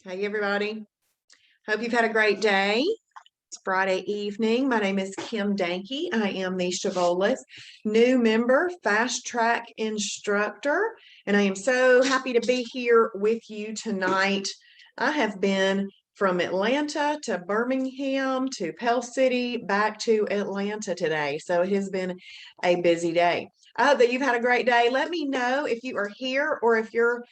Hey, everybody. Hope you've had a great day. It's Friday evening. My name is Kim Dahnke. I am the Shibboleth new member, fast track instructor, and I am so happy to be here with you tonight. I have been from Atlanta to Birmingham to Pell City back to Atlanta today. So it has been a busy day. I hope that you've had a great day. Let me know if you are here or if you're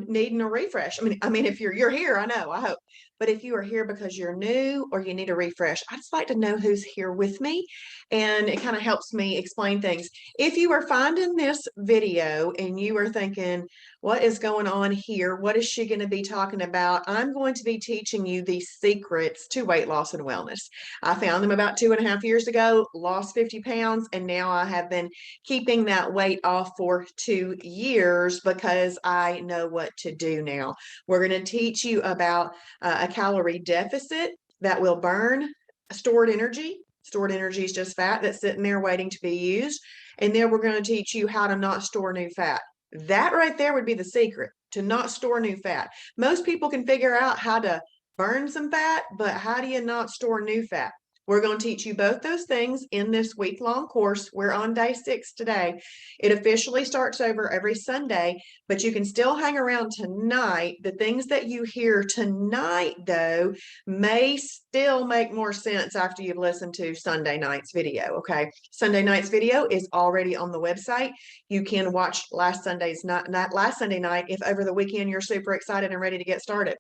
needing a refresh. I mean, if you're here, I know, I hope. But if you are here because you're new or you need a refresh, I just like to know who's here with me, and it kind of helps me explain things. If you are finding this video and you are thinking, what is going on here? What is she going to be talking about? I'm going to be teaching you the secrets to weight loss and wellness. I found them about 2.5 years ago, lost 50 pounds, and now I have been keeping that weight off for 2 years because I know what to do now. We're going to teach you about a calorie deficit that will burn stored energy. Stored energy is just fat that's sitting there waiting to be used. And then we're going to teach you how to not store new fat. That right there would be the secret, to not store new fat. Most people can figure out how to burn some fat, but how do you not store new fat? We're going to teach you both those things in this week-long course. We're on day 6 today. It officially starts over every Sunday, but you can still hang around tonight. The things that you hear tonight, though, may still make more sense after you've listened to Sunday night's video, okay? Sunday night's video is already on the website. You can watch last Sunday night if over the weekend you're super excited and ready to get started.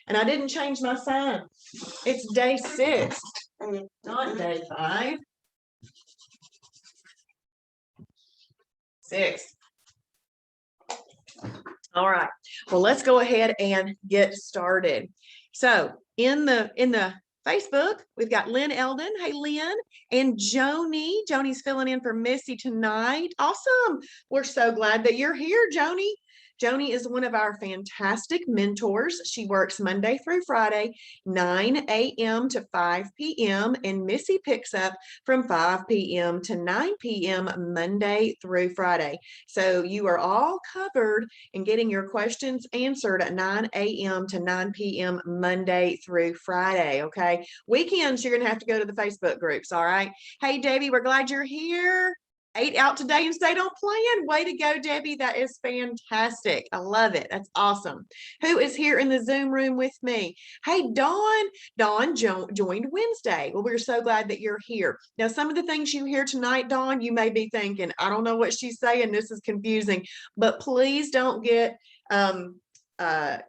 And I didn't change my sign. It's day 6, not day 5. 6. All right. Well, let's go ahead and get started. So in the Facebook, we've got Lynn Eldon. Hey, Lynn. And Joni. Joni's filling in for Missy tonight. Awesome. We're so glad that you're here, Joni. Joni is one of our fantastic mentors. She works Monday through Friday, 9 a.m. to 5 p.m. And Missy picks up from 5 p.m. to 9 p.m. Monday through Friday. So you are all covered in getting your questions answered at 9 a.m. to 9 p.m. Monday through Friday, okay? Weekends, you're going to have to go to the Facebook groups, all right? Hey, Debbie, we're glad you're here. 8 out today and stayed on plan. Way to go, Debbie. That is fantastic. I love it. That's awesome. Who is here in the Zoom room with me? Hey, Dawn. Dawn joined Wednesday. Well, we're so glad that you're here. Now, some of the things you hear tonight, Dawn, you may be thinking, I don't know what she's saying. This is confusing. But please don't get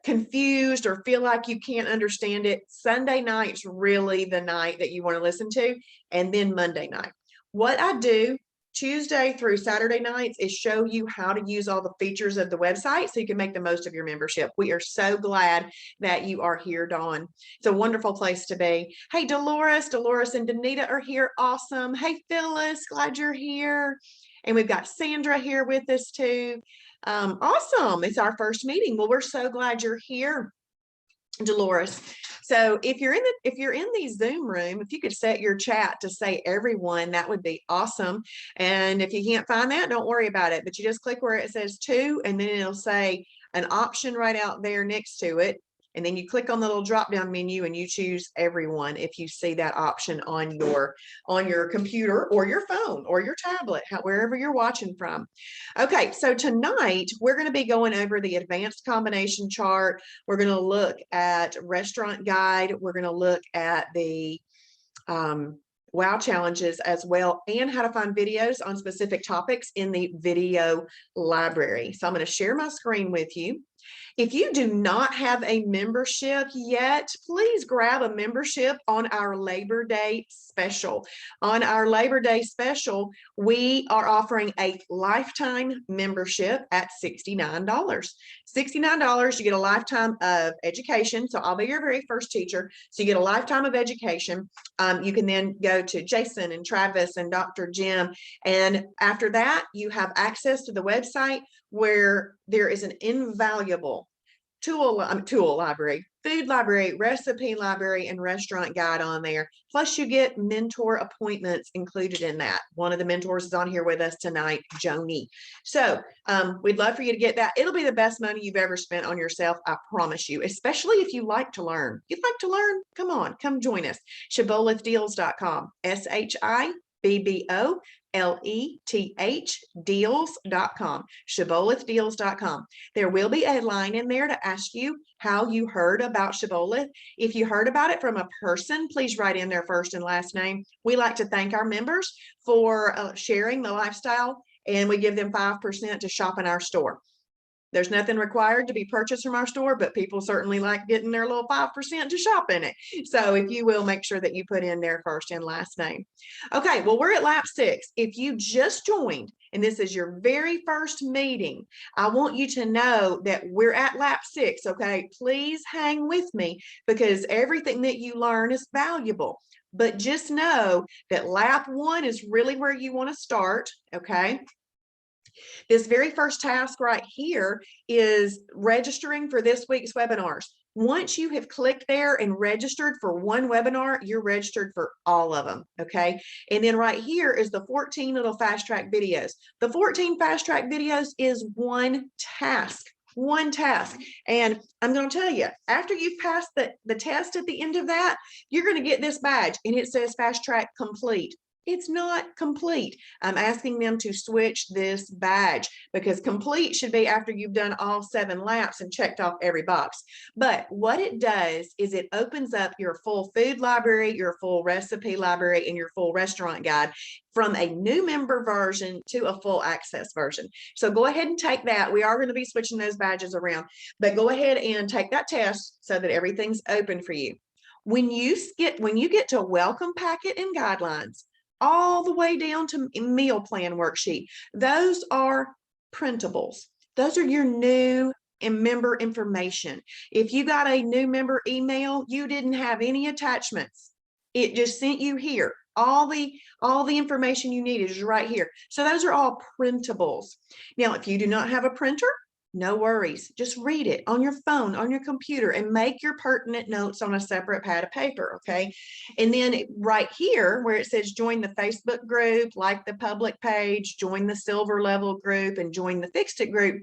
confused or feel like you can't understand it. Sunday night's really the night that you want to listen to, and then Monday night. What I do Tuesday through Saturday nights is show you how to use all the features of the website so you can make the most of your membership. We are so glad that you are here, Dawn. It's a wonderful place to be. Hey, Dolores and Danita are here. Awesome. Hey, Phyllis, glad you're here. And we've got Sandra here with us too. Awesome. It's our first meeting. Well, we're so glad you're here, Dolores. So if you're in the Zoom room, if you could set your chat to say everyone, that would be awesome. And if you can't find that, don't worry about it. But you just click where it says 2, and then it'll say an option right out there next to it. And then you click on the little drop down menu and you choose everyone if you see that option on your computer or your phone or your tablet, wherever you're watching from. Okay, so tonight we're going to be going over the advanced combination chart. We're going to look at restaurant guide. We're going to look at the wow challenges as well, and how to find videos on specific topics in the video library. So I'm going to share my screen with you. If you do not have a membership yet, please grab a membership on our Labor Day special. On our Labor Day special, we are offering a lifetime membership at $69. $69, you get a lifetime of education. So I'll be your very first teacher. So you get a lifetime of education. You can then go to Jason and Travis and Dr. Jim. And after that, you have access to the website where there is an invaluable tool library, food library, recipe library, and restaurant guide on there. Plus you get mentor appointments included in that. One of the mentors is on here with us tonight, Joni. So we'd love for you to get that. It'll be the best money you've ever spent on yourself, I promise you, especially if you like to learn. You'd like to learn? Come on, come join us. Shibbolethdeals.com, SHIBBOLETH deals.com, Shibbolethdeals.com. There will be a line in there to ask you how you heard about Shibboleth. If you heard about it from a person, please write in their first and last name. We like to thank our members for sharing the lifestyle, and we give them 5% to shop in our store. There's nothing required to be purchased from our store, but people certainly like getting their little 5% to shop in it. So if you will, make sure that you put in their first and last name. Okay, well, we're at lap 6. If you just joined and this is your very first meeting, I want you to know that we're at lap 6, okay? Please hang with me because everything that you learn is valuable. But just know that lap 1 is really where you want to start, okay? This very first task right here is registering for this week's webinars. Once you have clicked there and registered for one webinar, you're registered for all of them, okay? And then right here is the 14 little fast track videos. The 14 fast track videos is one task. And I'm going to tell you, after you've passed the test at the end of that, you're going to get this badge and it says fast track complete. It's not complete. I'm asking them to switch this badge because complete should be after you've done all 7 laps and checked off every box. But what it does is it opens up your full food library, your full recipe library, and your full restaurant guide from a new member version to a full access version. So go ahead and take that. We are going to be switching those badges around, but go ahead and take that test so that everything's open for you. When you get to welcome packet and guidelines, all the way down to meal plan worksheet, those are printables. Those are your new member information. If you got a new member email, you didn't have any attachments. It just sent you here. All the information you need is right here. So those are all printables. Now, if you do not have a printer, no worries. Just read it on your phone, on your computer, and make your pertinent notes on a separate pad of paper, okay? And then right here where it says join the Facebook group, like the public page, join the silver level group, and join the Fixed It group.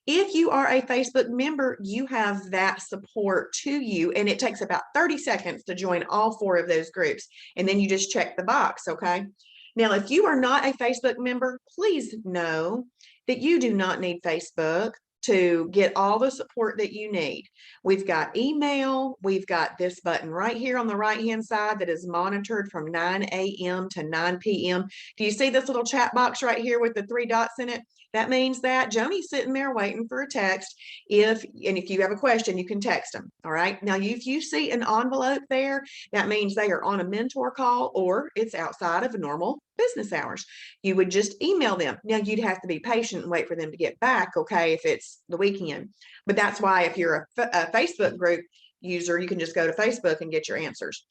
If you are a Facebook member, you have that support to you, and it takes about 30 seconds to join all 4 of those groups. And then you just check the box, okay? Now, if you are not a Facebook member, please know that you do not need Facebook to get all the support that you need. We've got email. We've got this button right here on the right-hand side that is monitored from 9 a.m. to 9 p.m. Do you see this little chat box right here with the 3 dots in it? That means that Joni's sitting there waiting for a text. If you have a question, you can text them. All right. Now, if you see an envelope there, that means they are on a mentor call or it's outside of normal business hours. You would just email them. Now, you'd have to be patient and wait for them to get back, okay, if it's the weekend. But that's why if you're a Facebook group user, you can just go to Facebook and get your answers.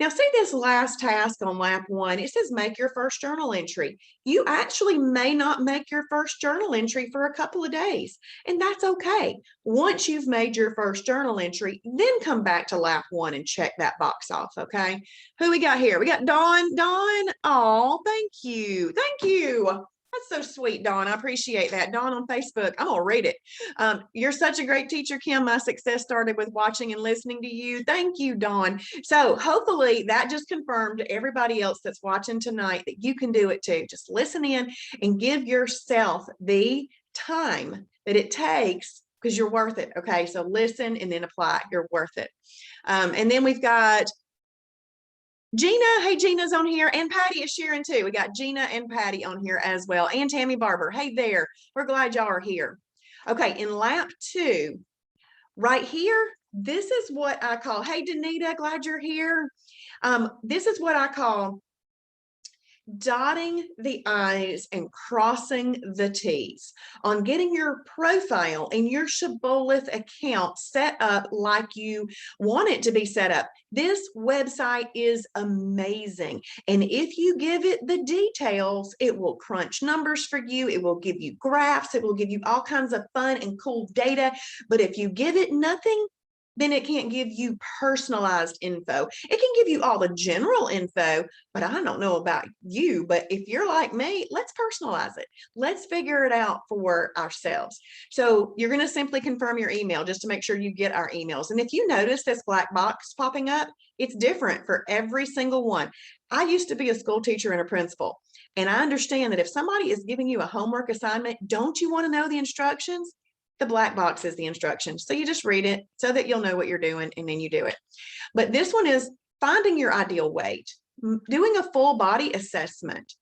Now, see this last task on lap 1, it says make your first journal entry. You actually may not make your first journal entry for a couple of days, and that's okay. Once you've made your first journal entry, then come back to lap 1 and check that box off, okay? Who we got here? We got Dawn. Dawn, oh, thank you. Thank you. That's so sweet, Dawn. I appreciate that. Dawn on Facebook. I'm going to read it. You're such a great teacher, Kim. My success started with watching and listening to you. Thank you, Dawn. So hopefully that just confirmed to everybody else that's watching tonight that you can do it too. Just listen in and give yourself the time that it takes because you're worth it. Okay, so listen and then apply. You're worth it. And then we've got Gina, hey, Gina's on here, and Patty is sharing too. We got Gina and Patty on here as well, and Tammy Barber. Hey there, we're glad y'all are here. Okay, in lap 2, right here, this is what I call, hey, Danita, glad you're here. This is what I call dotting the I's and crossing the T's on getting your profile and your Shibboleth account set up like you want it to be set up. This website is amazing. And if you give it the details, it will crunch numbers for you. It will give you graphs. It will give you all kinds of fun and cool data. But if you give it nothing, then it can't give you personalized info. It can give you all the general info, but I don't know about you, but if you're like me, let's personalize it. Let's figure it out for ourselves. So you're going to simply confirm your email just to make sure you get our emails. And if you notice this black box popping up, it's different for every single one. I used to be a school teacher and a principal, and I understand that if somebody is giving you a homework assignment, don't you want to know the instructions? The black box is the instructions. So you just read it so that you'll know what you're doing, and then you do it. But this one is finding your ideal weight, doing a full body assessment,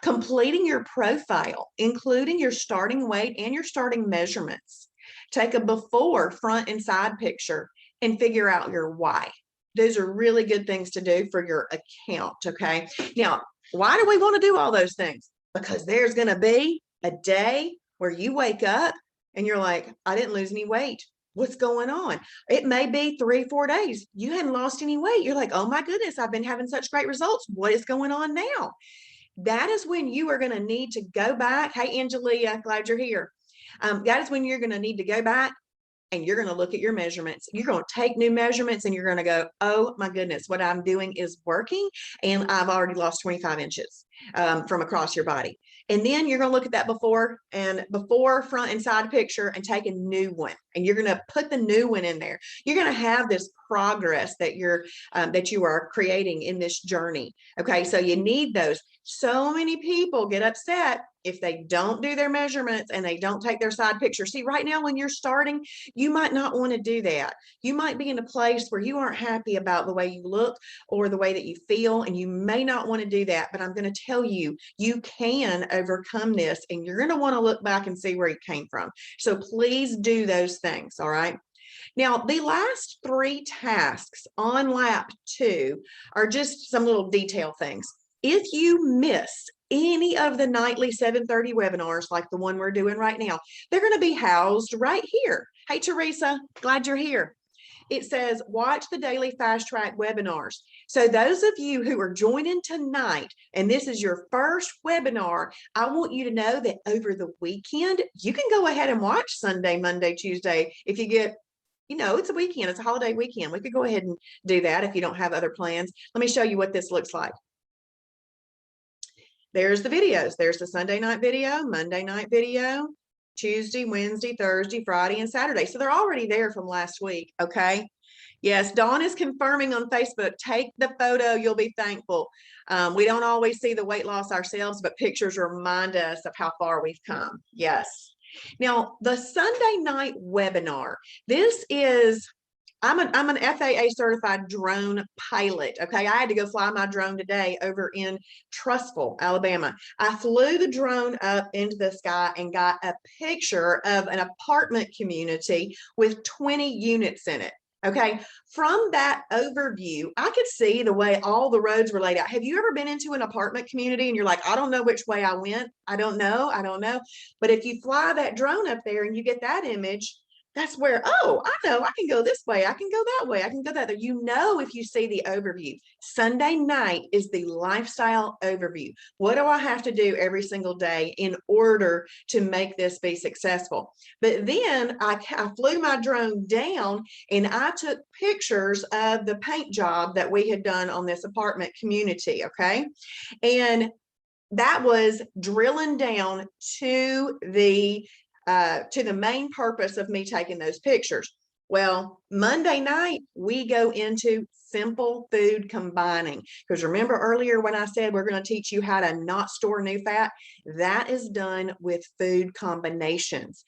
completing your profile, including your starting weight and your starting measurements. Take a before, front, and side picture and figure out your why. Those are really good things to do for your account, okay? Now, why do we want to do all those things? Because there's going to be a day where you wake up and you're like, I didn't lose any weight. What's going on? It may be 3-4 days. You hadn't lost any weight. You're like, oh my goodness, I've been having such great results. What is going on now? That is when you are going to need to go back. Hey, Angelia, glad you're here. That is when you're going to need to go back and you're going to look at your measurements. You're going to take new measurements and you're going to go, oh my goodness, what I'm doing is working. And I've already lost 25 inches from across your body. And then you're going to look at that before, front and side picture, and take a new one. And you're going to put the new one in there. You're going to have this progress that you are creating in this journey. Okay, so you need those. So many people get upset if they don't do their measurements and they don't take their side picture. See, right now when you're starting, you might not want to do that. You might be in a place where you aren't happy about the way you look or the way that you feel, and you may not want to do that. But I'm going to tell you, you can overcome this, and you're going to want to look back and see where you came from. So please do those things. All right. Now, the last 3 tasks on lap 2 are just some little detail things. If you miss any of the nightly 7:30 webinars, like the one we're doing right now, they're going to be housed right here. Hey, Teresa, glad you're here. It says, watch the daily fast track webinars. So those of you who are joining tonight, and this is your first webinar, I want you to know that over the weekend, you can go ahead and watch Sunday, Monday, Tuesday. If you get, it's a weekend, it's a holiday weekend. We could go ahead and do that if you don't have other plans. Let me show you what this looks like. There's the videos. There's the Sunday night video, Monday night video, Tuesday, Wednesday, Thursday, Friday, and Saturday. So they're already there from last week. Okay. Yes, Dawn is confirming on Facebook. Take the photo. You'll be thankful. We don't always see the weight loss ourselves, but pictures remind us of how far we've come. Yes. Now, the Sunday night webinar, this is, I'm an FAA certified drone pilot. Okay. I had to go fly my drone today over in Trussville, Alabama. I flew the drone up into the sky and got a picture of an apartment community with 20 units in it. Okay. From that overview, I could see the way all the roads were laid out. Have you ever been into an apartment community and you're like, I don't know which way I went. I don't know. But if you fly that drone up there and you get that image, that's where, oh, I know I can go this way. I can go that way. I can go that way. If you see the overview. Sunday night is the lifestyle overview. What do I have to do every single day in order to make this be successful? But then I flew my drone down and I took pictures of the paint job that we had done on this apartment community. Okay. And that was drilling down to the main purpose of me taking those pictures. Well, Monday night, we go into simple food combining. Because remember earlier when I said we're going to teach you how to not store new fat? That is done with food combinations.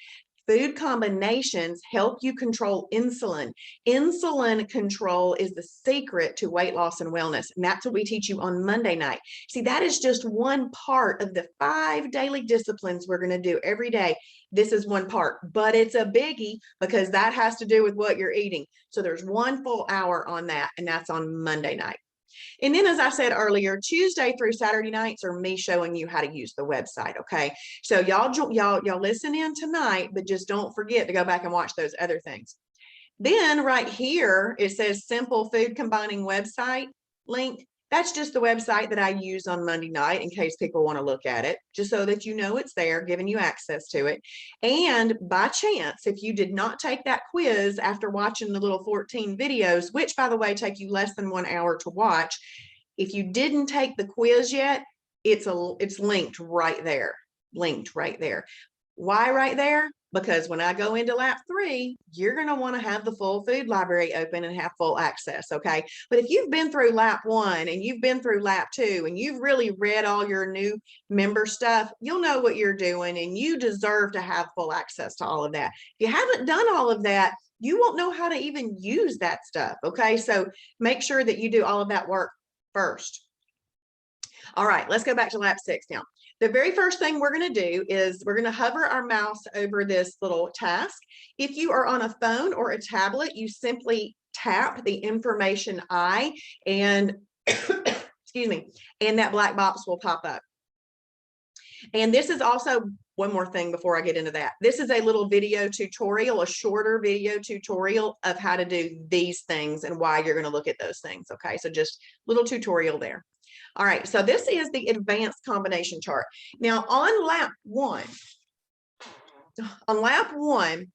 Food combinations help you control insulin. Insulin control is the secret to weight loss and wellness. And that's what we teach you on Monday night. See, that is just one part of the 5 daily disciplines we're going to do every day. This is one part, but it's a biggie because that has to do with what you're eating. So there's 1 full hour on that, and that's on Monday night. And then, as I said earlier, Tuesday through Saturday nights are me showing you how to use the website. Okay. So y'all listen in tonight, but just don't forget to go back and watch those other things. Then right here, it says simple food combining website link. That's just the website that I use on Monday night in case people want to look at it, just so that you know it's there, giving you access to it. And by chance, if you did not take that quiz after watching the little 14 videos, which by the way, take you less than 1 hour to watch, if you didn't take the quiz yet, it's linked right there, Why right there? Because when I go into lap 3, you're going to want to have the full food library open and have full access, okay? But if you've been through lap 1 and you've been through lap 2 and you've really read all your new member stuff, you'll know what you're doing and you deserve to have full access to all of that. If you haven't done all of that, you won't know how to even use that stuff, okay? So make sure that you do all of that work first. All right, let's go back to lap 6 now. The very first thing we're going to do is we're going to hover our mouse over this little task. If you are on a phone or a tablet, you simply tap the information I and excuse me, and that black box will pop up. And this is also one more thing before I get into that. This is a little video tutorial, a shorter video tutorial of how to do these things and why you're going to look at those things. Okay, so just little tutorial there. All right, so this is the advanced combination chart. Now on lap one,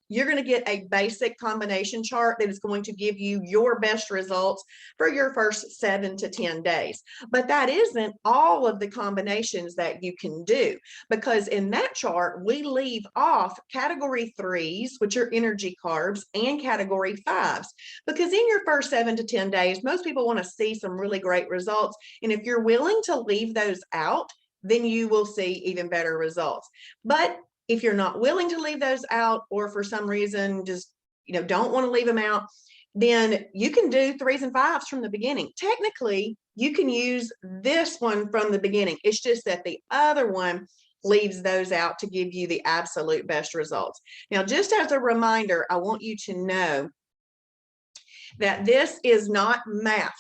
you're going to get a basic combination chart that is going to give you your best results for your first 7 to 10 days. But that isn't all of the combinations that you can do, because in that chart, we leave off category 3s, which are energy carbs, and category 5s, because in your first 7 to 10 days, most people want to see some really great results. And if you're willing to leave those out, then you will see even better results. But if you're not willing to leave those out, or for some reason just don't want to leave them out, then you can do 3s and 5s from the beginning. Technically, you can use this one from the beginning. It's just that the other one leaves those out to give you the absolute best results. Now, just as a reminder, I want you to know that this is not math.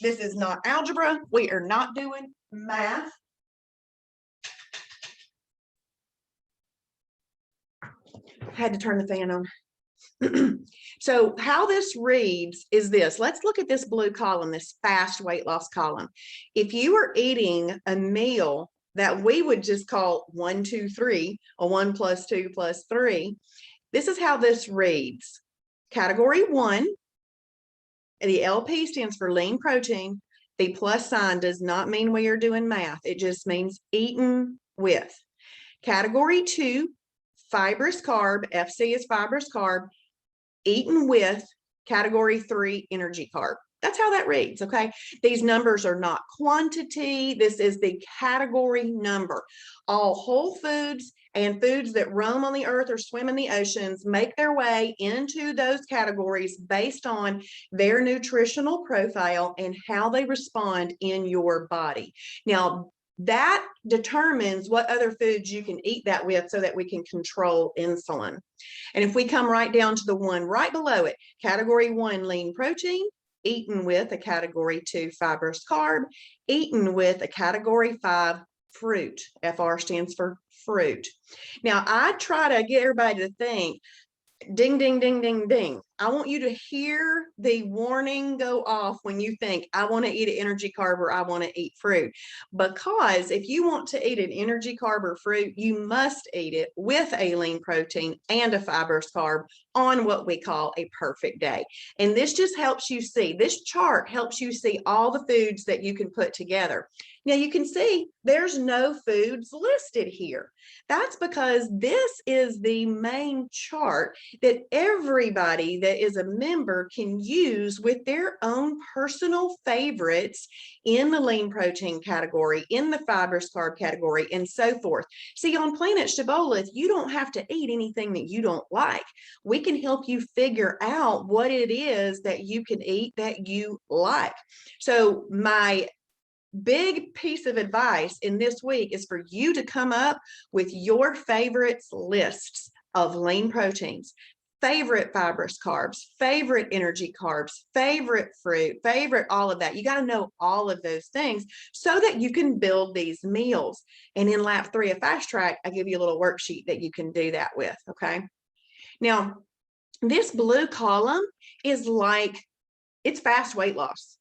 This is not algebra. We are not doing math. Had to turn the fan on. So how this reads is this. Let's look at this blue column, this fast weight loss column. If you were eating a meal that we would just call 1, 2, 3, or 1 + 2 + 3, this is how this reads. Category 1, the LP stands for lean protein. The plus sign does not mean we are doing math. It just means eaten with. Category 2, fibrous carb, FC is fibrous carb, eaten with. Category 3, energy carb. That's how that reads, okay? These numbers are not quantity. This is the category number. All whole foods and foods that roam on the earth or swim in the oceans make their way into those categories based on their nutritional profile and how they respond in your body. Now, that determines what other foods you can eat that with so that we can control insulin. And if we come right down to the one right below it, category 1, lean protein, eaten with a category 2, fibrous carb, eaten with a category 5, fruit. FR stands for fruit. Now, I try to get everybody to think, ding, ding, ding, ding, ding. I want you to hear the warning go off when you think, I want to eat an energy carb or I want to eat fruit. Because if you want to eat an energy carb or fruit, you must eat it with a lean protein and a fibrous carb on what we call a perfect day. And this just helps you see, this chart helps you see all the foods that you can put together. Now you can see there's no foods listed here. That's because this is the main chart that everybody that is a member can use with their own personal favorites in the lean protein category, in the fibrous carb category, and so forth. See, on Planet Shibboleth, you don't have to eat anything that you don't like. We can help you figure out what it is that you can eat that you like. So my big piece of advice in this week is for you to come up with your favorites lists of lean proteins, favorite fibrous carbs, favorite energy carbs, favorite fruit, favorite all of that. You got to know all of those things so that you can build these meals. And in lap 3 of Fast Track, I give you a little worksheet that you can do that with, okay? Now, this blue column is like, it's fast weight loss.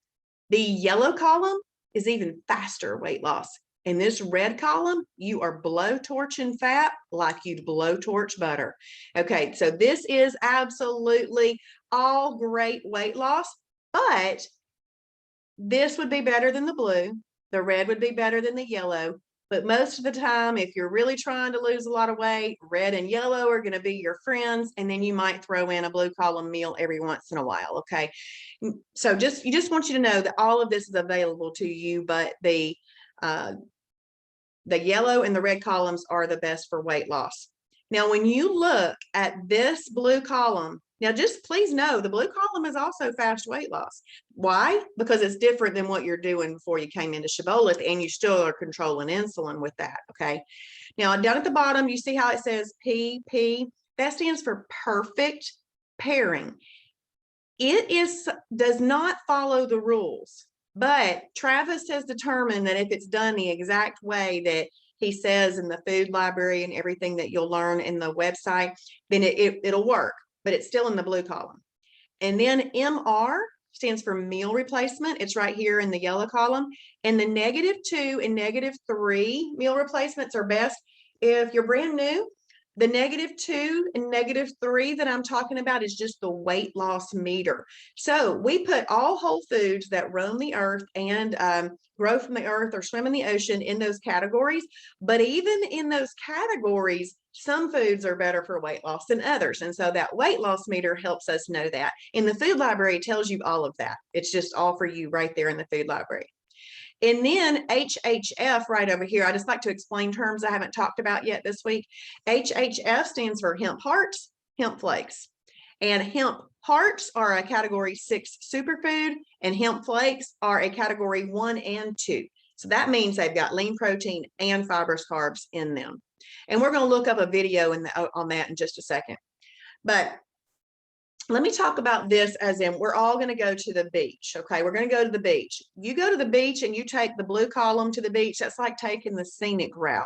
The yellow column is even faster weight loss. In this red column, you are blowtorching fat like you'd blowtorch butter. Okay, so this is absolutely all great weight loss, but this would be better than the blue. The red would be better than the yellow. But most of the time, if you're really trying to lose a lot of weight, red and yellow are going to be your friends. And then you might throw in a blue column meal every once in a while. Okay. So you just want you to know that all of this is available to you, but the yellow and the red columns are the best for weight loss. Now, when you look at this blue column, now just please know the blue column is also fast weight loss. Why? Because it's different than what you're doing before you came into Shibboleth, and you still are controlling insulin with that, okay? Now, down at the bottom, you see how it says PP? That stands for perfect pairing. It does not follow the rules, but Travis has determined that if it's done the exact way that he says in the food library and everything that you'll learn in the website, then it'll work, but it's still in the blue column. And then MR stands for meal replacement. It's right here in the yellow column. And the -2 and -3 meal replacements are best. If you're brand new, the -2 and -3 that I'm talking about is just the weight loss meter. So we put all whole foods that roam the earth and grow from the earth or swim in the ocean in those categories. But even in those categories, some foods are better for weight loss than others. And so that weight loss meter helps us know that. And the food library tells you all of that. It's just all for you right there in the food library. And then HHF right over here, I just like to explain terms I haven't talked about yet this week. HHF stands for hemp hearts, hemp flakes. And hemp hearts are a category 6 superfood, and hemp flakes are a category 1 and 2. So that means they've got lean protein and fibrous carbs in them. And we're going to look up a video on that in just a second. But let me talk about this as in we're all going to go to the beach. Okay, we're going to go to the beach. You go to the beach and you take the blue column to the beach. That's like taking the scenic route.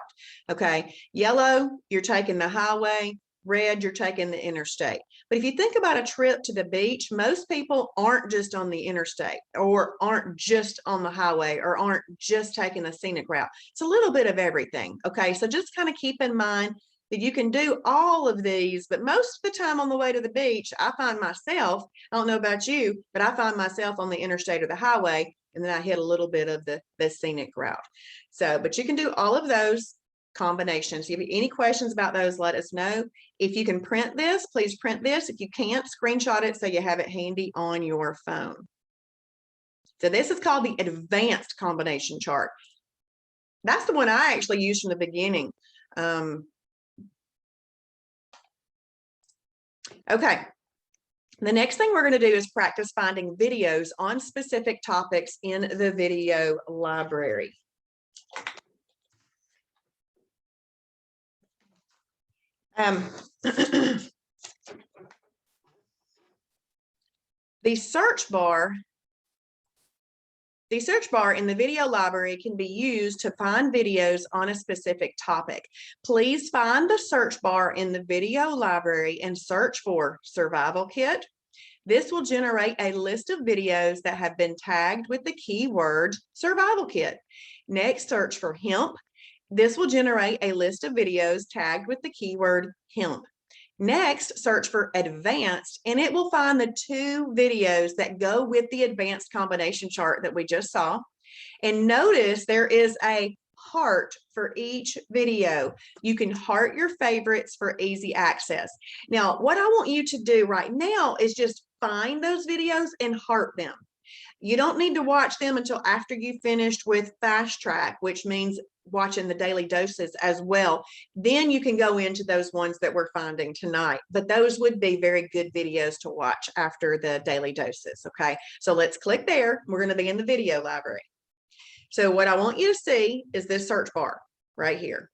Okay, yellow, you're taking the highway. Red, you're taking the interstate. But if you think about a trip to the beach, most people aren't just on the interstate or aren't just on the highway or aren't just taking the scenic route. It's a little bit of everything. Okay, so just kind of keep in mind that you can do all of these, but most of the time on the way to the beach, I find myself, I don't know about you, but I find myself on the interstate or the highway, and then I hit a little bit of the scenic route. So, but you can do all of those combinations. If you have any questions about those, let us know. If you can print this, please print this. If you can't, screenshot it so you have it handy on your phone. So this is called the advanced combination chart. That's the one I actually used from the beginning. Okay, the next thing we're going to do is practice finding videos on specific topics in the video library. The search bar in the video library can be used to find videos on a specific topic. Please find the search bar in the video library and search for survival kit. This will generate a list of videos that have been tagged with the keyword survival kit. Next, search for hemp. This will generate a list of videos tagged with the keyword hemp. Next, search for advanced, and it will find the 2 videos that go with the advanced combination chart that we just saw. And notice there is a heart for each video. You can heart your favorites for easy access. Now, what I want you to do right now is just find those videos and heart them. You don't need to watch them until after you finished with Fast Track, which means watching the daily doses as well. Then you can go into those ones that we're finding tonight. But those would be very good videos to watch after the daily doses. Okay, so let's click there. We're going to be in the video library. So what I want you to see is this search bar right here.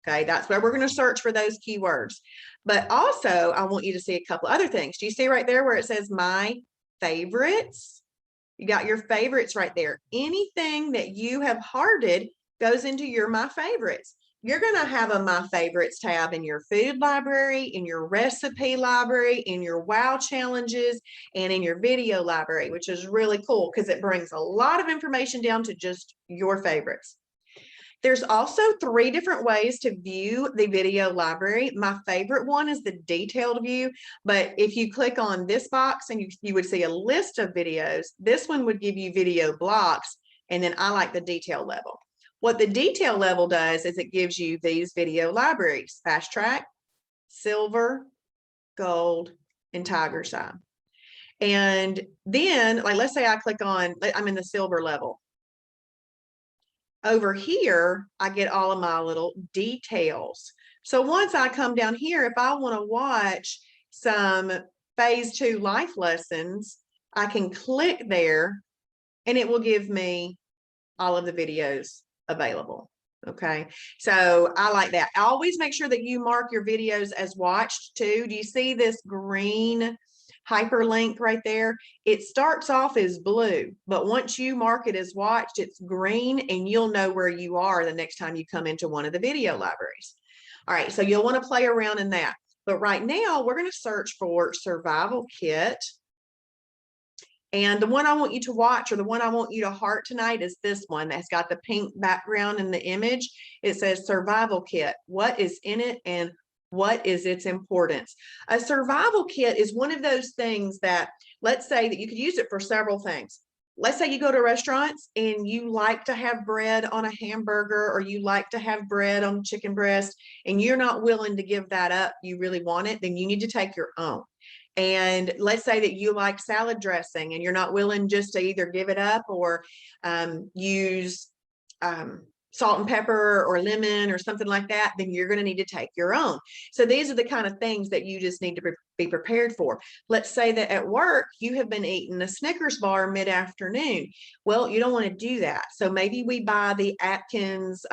Okay, that's where we're going to search for those keywords. But also, I want you to see a couple other things. Do you see right there where it says my favorites? You got your favorites right there. Anything that you have hearted goes into your my favorites. You're going to have a my favorites tab in your food library, in your recipe library, in your wow challenges, and in your video library, which is really cool because it brings a lot of information down to just your favorites. There's also 3 different ways to view the video library. My favorite one is the detailed view, but if you click on this box and you would see a list of videos, this one would give you video blocks, and then I like the detail level. What the detail level does is it gives you these video libraries: Fast Track, Silver, Gold, and Tiger's Eye. And then, like, let's say I click on, I'm in the Silver level. Over here, I get all of my little details. So once I come down here, if I want to watch some phase 2 life lessons, I can click there and it will give me all of the videos available. Okay, so I like that. Always make sure that you mark your videos as watched too. Do you see this green hyperlink right there? It starts off as blue, but once you mark it as watched, it's green, and you'll know where you are the next time you come into one of the video libraries. All right, so you'll want to play around in that. But right now, we're going to search for Survival Kit. And the one I want you to watch, or the one I want you to heart tonight, is this one that's got the pink background in the image. It says Survival Kit. What is in it and what is its importance? A survival kit is one of those things that, let's say that you could use it for several things. Let's say you go to restaurants and you like to have bread on a hamburger, or you like to have bread on chicken breast, and you're not willing to give that up, you really want it, then you need to take your own. And let's say that you like salad dressing and you're not willing just to either give it up or use salt and pepper or lemon or something like that, then you're going to need to take your own. So these are the kind of things that you just need to be prepared for. Let's say that at work, you have been eating a Snickers bar mid-afternoon. Well, you don't want to do that. So maybe we buy the Atkins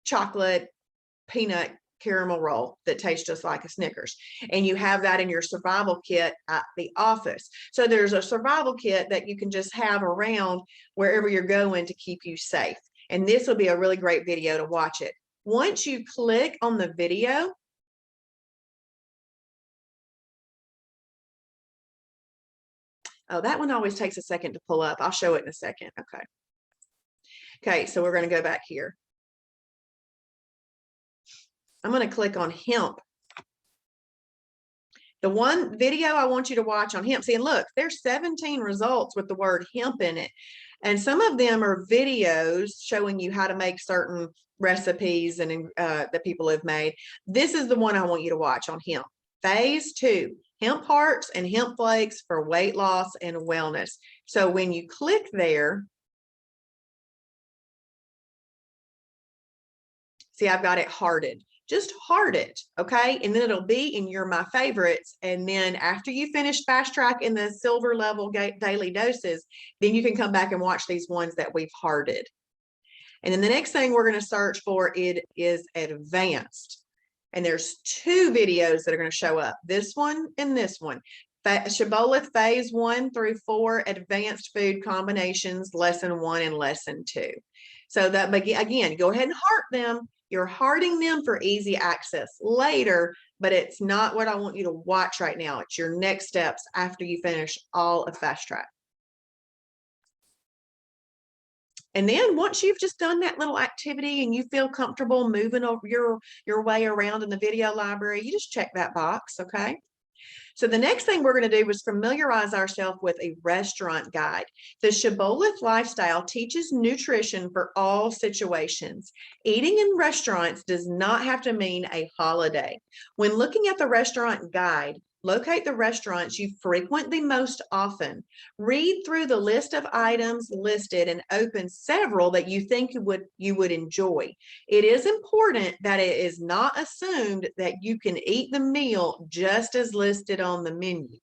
chocolate peanut caramel roll that tastes just like a Snickers, and you have that in your survival kit at the office. So there's a survival kit that you can just have around wherever you're going to keep you safe. And this will be a really great video to watch it. Once you click on the video, oh, that one always takes a second to pull up. I'll show it in a second. Okay. Okay, so we're going to go back here. I'm going to click on hemp. The one video I want you to watch on hemp, see, and look, there's 17 results with the word hemp in it. And some of them are videos showing you how to make certain recipes and that people have made. This is the one I want you to watch on hemp. Phase 2, hemp hearts and hemp flakes for weight loss and wellness. So when you click there, see, I've got it hearted. Just heart it, okay? And then it'll be in your my favorites. And then after you finish Fast Track in the silver level daily doses, then you can come back and watch these ones that we've hearted. And then the next thing we're going to search for it is advanced. And there's 2 videos that are going to show up, this one and this one. Shibboleth phase 1 through 4, advanced food combinations, lesson 1 and lesson 2. So that, again, go ahead and heart them. You're hearting them for easy access later, but it's not what I want you to watch right now. It's your next steps after you finish all of Fast Track. And then once you've just done that little activity and you feel comfortable moving over your way around in the video library, you just check that box, okay? So the next thing we're going to do is familiarize ourselves with a restaurant guide. The Shibboleth lifestyle teaches nutrition for all situations. Eating in restaurants does not have to mean a holiday. When looking at the restaurant guide, locate the restaurants you frequent the most often. Read through the list of items listed and open several that you think you would enjoy. It is important that it is not assumed that you can eat the meal just as listed on the menu.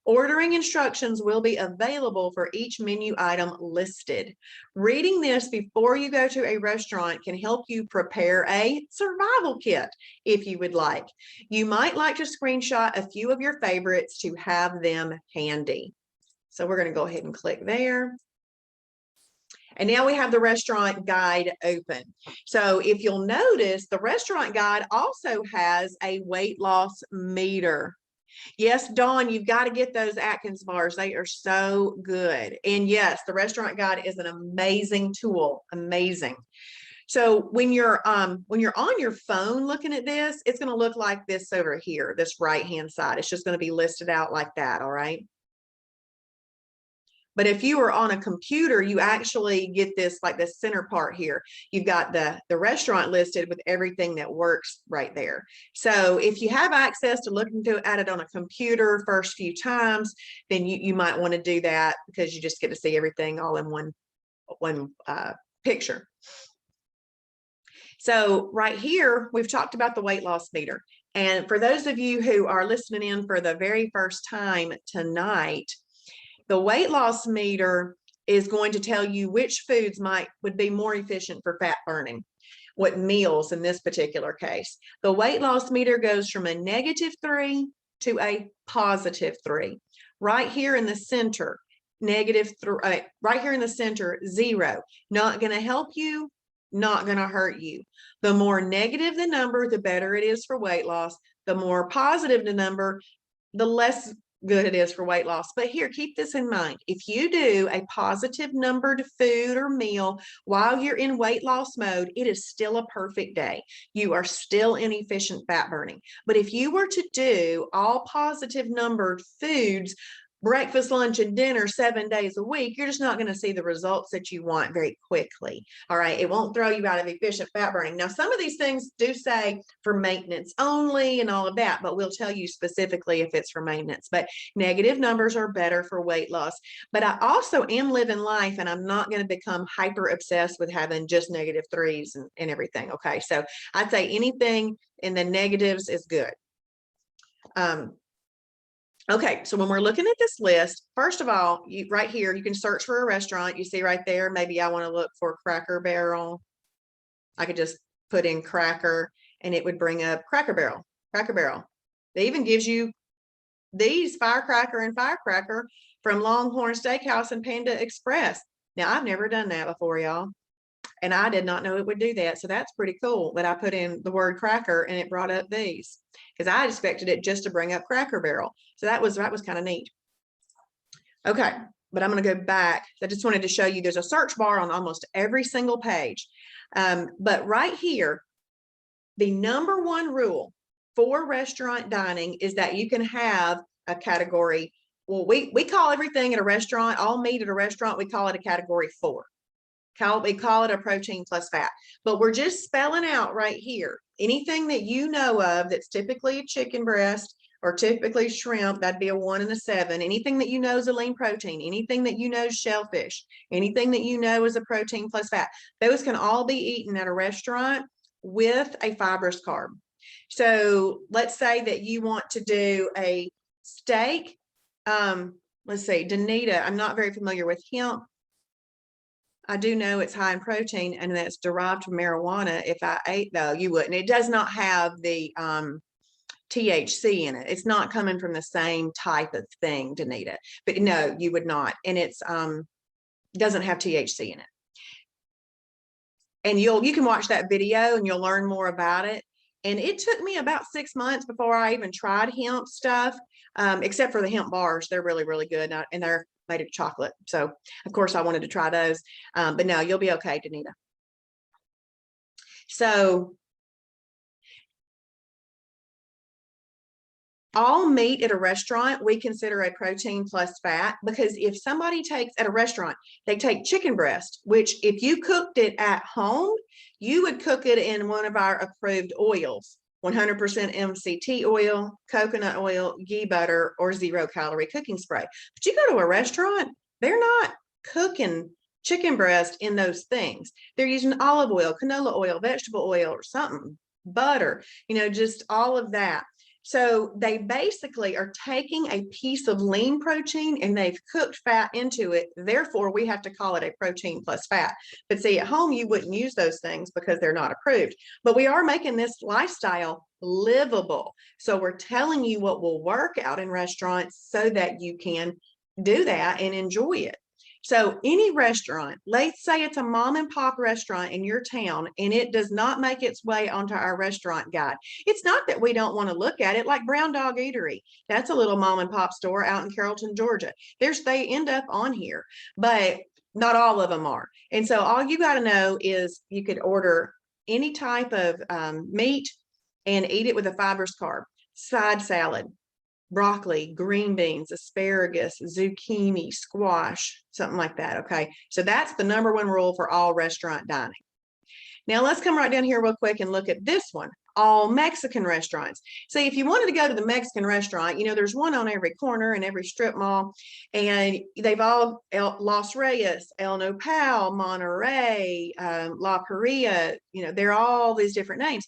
Ordering instructions will be available for each menu item listed. Reading this before you go to a restaurant can help you prepare a survival kit if you would like. You might like to screenshot a few of your favorites to have them handy. So we're going to go ahead and click there. And now we have the restaurant guide open. So if you'll notice, the restaurant guide also has a weight loss meter. Yes, Dawn, you've got to get those Atkins bars. They are so good. And yes, the restaurant guide is an amazing tool. Amazing. So when you're on your phone looking at this, it's going to look like this over here, this right-hand side. It's just going to be listed out like that. All right. But if you are on a computer, you actually get this, like the center part here. You've got the restaurant listed with everything that works right there. So if you have access to looking at it on a computer first few times, then you might want to do that because you just get to see everything all in one picture. So right here, we've talked about the weight loss meter. And for those of you who are listening in for the very first time tonight, the weight loss meter is going to tell you which foods would be more efficient for fat burning, what meals in this particular case. The weight loss meter goes from a -3 to a +3. Right here in the center, -3, right here in the center, 0. Not going to help you, not going to hurt you. The more negative the number, the better it is for weight loss. The more positive the number, the less good it is for weight loss. But here, keep this in mind. If you do a positive numbered food or meal while you're in weight loss mode, it is still a perfect day. You are still in efficient fat burning. But if you were to do all positive numbered foods, breakfast, lunch, and dinner 7 days a week, you're just not going to see the results that you want very quickly. All right. It won't throw you out of efficient fat burning. Now, some of these things do say for maintenance only and all of that, but we'll tell you specifically if it's for maintenance. But negative numbers are better for weight loss. But I also am living life, and I'm not going to become hyper obsessed with having just -3s and everything. Okay. So I'd say anything in the negatives is good. Okay, so when we're looking at this list, first of all, right here, you can search for a restaurant. You see right there, maybe I want to look for Cracker Barrel. I could just put in cracker and it would bring up Cracker Barrel, Cracker Barrel. It even gives you these Firecracker and Firecracker from Longhorn Steakhouse and Panda Express. Now, I've never done that before, y'all. And I did not know it would do that. So that's pretty cool that I put in the word cracker and it brought up these, because I expected it just to bring up Cracker Barrel. So that was kind of neat. Okay, but I'm going to go back. I just wanted to show you there's a search bar on almost every single page. But right here, the #1 rule for restaurant dining is that you can have a category. Well, we call everything at a restaurant, all meat at a restaurant, we call it a category 4. We call it a protein plus fat, but we're just spelling out right here anything that you know of that's typically a chicken breast or typically shrimp, that'd be a 1 and a 7. Anything that you know is a lean protein, anything that you know is shellfish, anything that you know is a protein plus fat, those can all be eaten at a restaurant with a fibrous carb. So let's say that you want to do a steak. Let's see, Danita, I'm not very familiar with hemp. I do know it's high in protein and that's derived from marijuana. If I ate, though, you wouldn't. It does not have the THC in it. It's not coming from the same type of thing, Danita. But no, you would not. And it's doesn't have THC in it. And you can watch that video and you'll learn more about it. And it took me about 6 months before I even tried hemp stuff, except for the hemp bars. They're really, really good. And they're made of chocolate. So of course I wanted to try those, but no, you'll be okay, Danita. So all meat at a restaurant, we consider a protein plus fat, because if somebody takes at a restaurant, they take chicken breast, which if you cooked it at home, you would cook it in one of our approved oils. 100% MCT oil, coconut oil, ghee butter, or 0-calorie cooking spray. But you go to a restaurant, they're not cooking chicken breast in those things. They're using olive oil, canola oil, vegetable oil, or something, butter, just all of that. So they basically are taking a piece of lean protein and they've cooked fat into it. Therefore, we have to call it a protein plus fat. But see, at home, you wouldn't use those things because they're not approved. But we are making this lifestyle livable. So we're telling you what will work out in restaurants so that you can do that and enjoy it. So any restaurant, let's say it's a mom and pop restaurant in your town and it does not make its way onto our restaurant guide. It's not that we don't want to look at it, like Brown Dog Eatery. That's a little mom and pop store out in Carrollton, Georgia. They end up on here, but not all of them are. And so all you got to know is you could order any type of meat and eat it with a fibrous carb, side salad, broccoli, green beans, asparagus, zucchini, squash, something like that. Okay. So that's the number one rule for all restaurant dining. Now let's come right down here real quick and look at this one. All Mexican restaurants. See, if you wanted to go to the Mexican restaurant, there's one on every corner in every strip mall, and they've all Los Reyes, El Nopal, Monterey, La Paria, they're all these different names.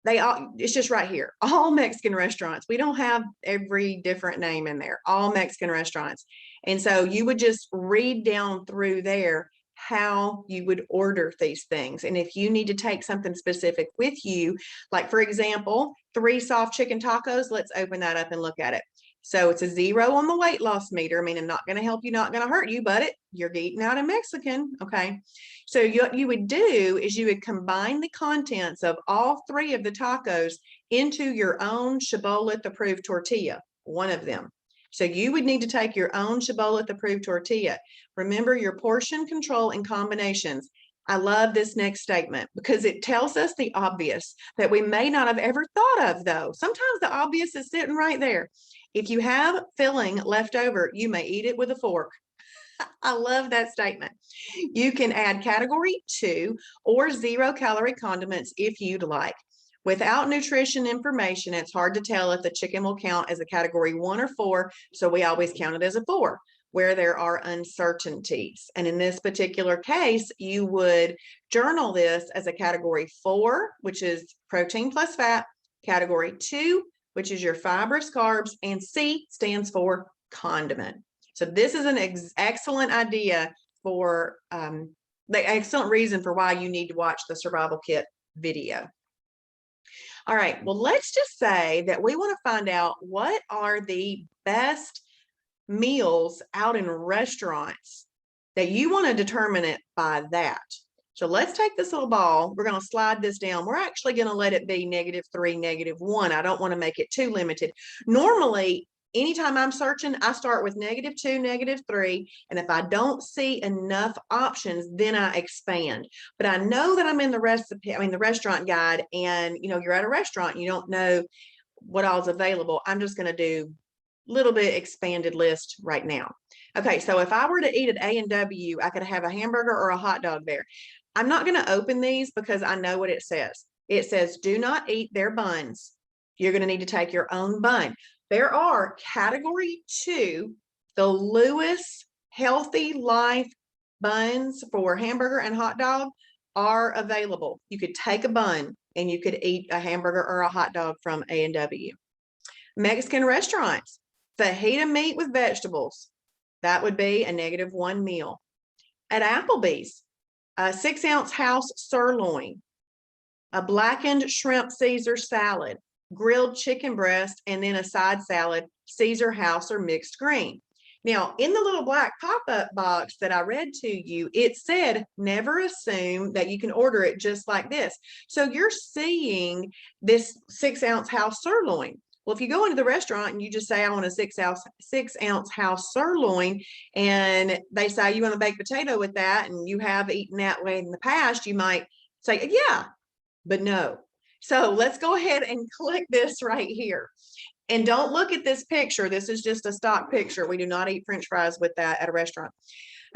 It's just right here, all Mexican restaurants. We don't have every different name in there, all Mexican restaurants. And so you would just read down through there how you would order these things. And if you need to take something specific with you, like for example, 3 soft chicken tacos, let's open that up and look at it. So it's a 0 on the weight loss meter, meaning not going to help you, not going to hurt you, but you're eating out of Mexican. Okay. So what you would do is you would combine the contents of all 3 of the tacos into your own Shibboleth approved tortilla, one of them. So you would need to take your own Shibboleth approved tortilla. Remember your portion control and combinations. I love this next statement because it tells us the obvious that we may not have ever thought of, though. Sometimes the obvious is sitting right there. If you have filling left over, you may eat it with a fork. I love that statement. You can add category 2 or 0 calorie condiments if you'd like. Without nutrition information, it's hard to tell if the chicken will count as a category 1 or 4, so we always count it as a 4, where there are uncertainties. And in this particular case, you would journal this as a category 4, which is protein plus fat, category 2, which is your fibrous carbs, and C stands for condiment. So this is an excellent idea for the excellent reason for why you need to watch the survival kit video. All right, well, let's just say that we want to find out what are the best meals out in restaurants that you want to determine it by that. So let's take this little ball. We're going to slide this down. We're actually going to let it be -3, -1. I don't want to make it too limited. Normally, anytime I'm searching, I start with -2, -3. And if I don't see enough options, then I expand. But I know that I'm in the restaurant guide, and you're at a restaurant, you don't know what all's available. I'm just going to do a little bit expanded list right now. Okay, so if I were to eat at A&W, I could have a hamburger or a hot dog there. I'm not going to open these because I know what it says. It says, do not eat their buns. You're going to need to take your own bun. There are category 2, the Lewis Healthy Life buns for hamburger and hot dog are available. You could take a bun and you could eat a hamburger or a hot dog from A&W. Mexican restaurants, fajita meat with vegetables. That would be a -1 meal. At Applebee's, a 6-ounce house sirloin, a blackened shrimp Caesar salad, grilled chicken breast, and then a side salad, Caesar house or mixed green. Now, in the little black pop-up box that I read to you, it said, never assume that you can order it just like this. So you're seeing this 6-ounce house sirloin. Well, if you go into the restaurant and you just say, I want a 6-ounce house sirloin, and they say you want a baked potato with that, and you have eaten that way in the past, you might say, yeah, but no. So let's go ahead and click this right here. And don't look at this picture. This is just a stock picture. We do not eat French fries with that at a restaurant.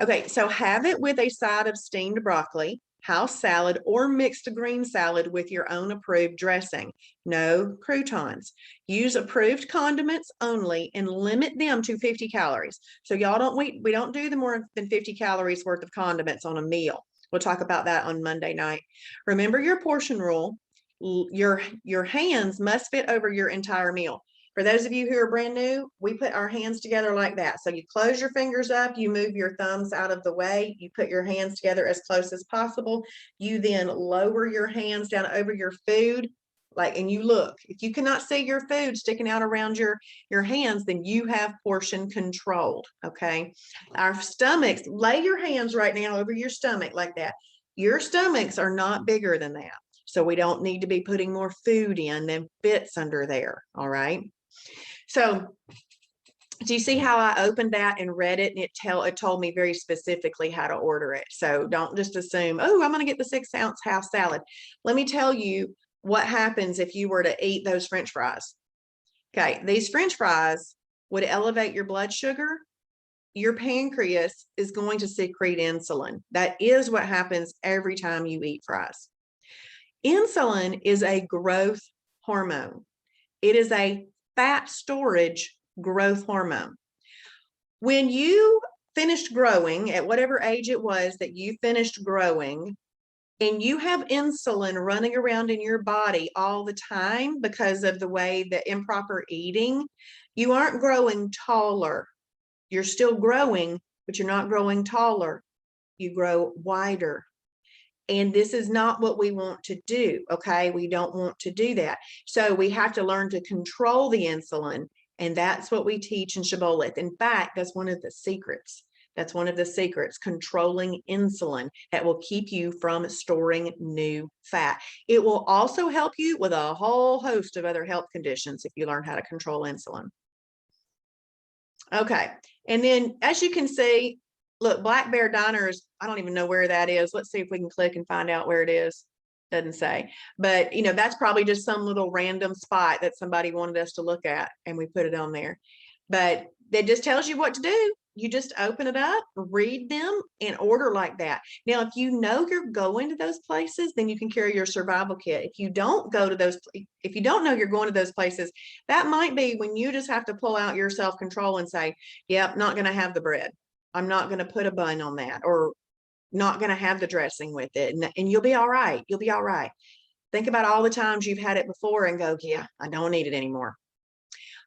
Okay, so have it with a side of steamed broccoli, house salad, or mixed green salad with your own approved dressing. No croutons. Use approved condiments only and limit them to 50 calories. So y'all we don't do the more than 50 calories worth of condiments on a meal. We'll talk about that on Monday night. Remember your portion rule. your hands must fit over your entire meal. For those of you who are brand new, we put our hands together like that. So you close your fingers up, you move your thumbs out of the way, you put your hands together as close as possible. You then lower your hands down over your food, and you look. If you cannot see your food sticking out around your hands, then you have portion controlled, okay? Our stomachs, lay your hands right now over your stomach like that. Your stomachs are not bigger than that. So we don't need to be putting more food in than fits under there, all right? So do you see how I opened that and read it, and it told me very specifically how to order it. So don't just assume, oh, I'm going to get the 6-ounce house salad. Let me tell you what happens if you were to eat those French fries. Okay, these French fries would elevate your blood sugar. Your pancreas is going to secrete insulin. That is what happens every time you eat fries. Insulin is a growth hormone. It is a fat storage growth hormone. When you finished growing, at whatever age it was that you finished growing, and you have insulin running around in your body all the time because of the way that improper eating, you aren't growing taller. You're still growing, but you're not growing taller. You grow wider. And this is not what we want to do, okay? We don't want to do that. So we have to learn to control the insulin, and that's what we teach in Shibboleth. In fact, that's one of the secrets. That's one of the secrets, controlling insulin, that will keep you from storing new fat. It will also help you with a whole host of other health conditions if you learn how to control insulin. Okay, and then as you can see, look, Black Bear Diners, I don't even know where that is. Let's see if we can click and find out where it is. Doesn't say, but that's probably just some little random spot that somebody wanted us to look at, and we put it on there. But it just tells you what to do. You just open it up, read them, and order like that. Now, if you know you're going to those places, then you can carry your survival kit. If you don't go to those, if you don't know you're going to those places, that might be when you just have to pull out your self-control and say, yep, not going to have the bread. I'm not going to put a bun on that, or not going to have the dressing with it. And you'll be all right. You'll be all right. Think about all the times you've had it before and go, yeah, I don't need it anymore.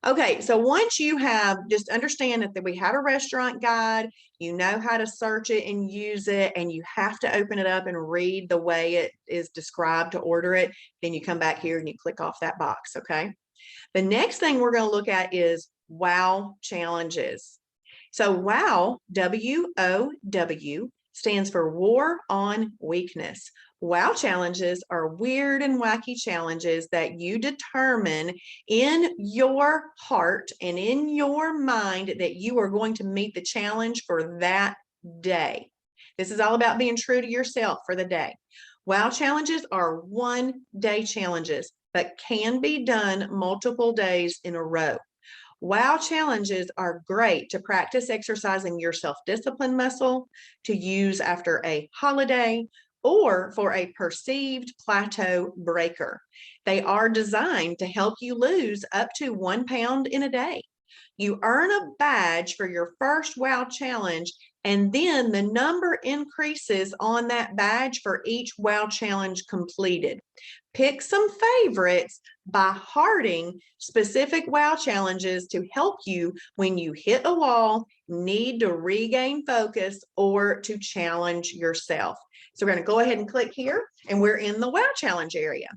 Okay, so once you have, just understand that we have a restaurant guide, you know how to search it and use it, and you have to open it up and read the way it is described to order it. Then you come back here and you click off that box, okay? The next thing we're going to look at is WOW challenges. So WOW, W-O-W, stands for War on Weakness. WOW challenges are weird and wacky challenges that you determine in your heart and in your mind that you are going to meet the challenge for that day. This is all about being true to yourself for the day. WOW challenges are one-day challenges, but can be done multiple days in a row. WOW challenges are great to practice exercising your self-discipline muscle, to use after a holiday, or for a perceived plateau breaker. They are designed to help you lose up to 1 pound in a day. You earn a badge for your first WOW challenge, and then the number increases on that badge for each WOW challenge completed. Pick some favorites by hearting specific WOW challenges to help you when you hit a wall, need to regain focus, or to challenge yourself. So we're going to go ahead and click here, and we're in the WOW challenge area.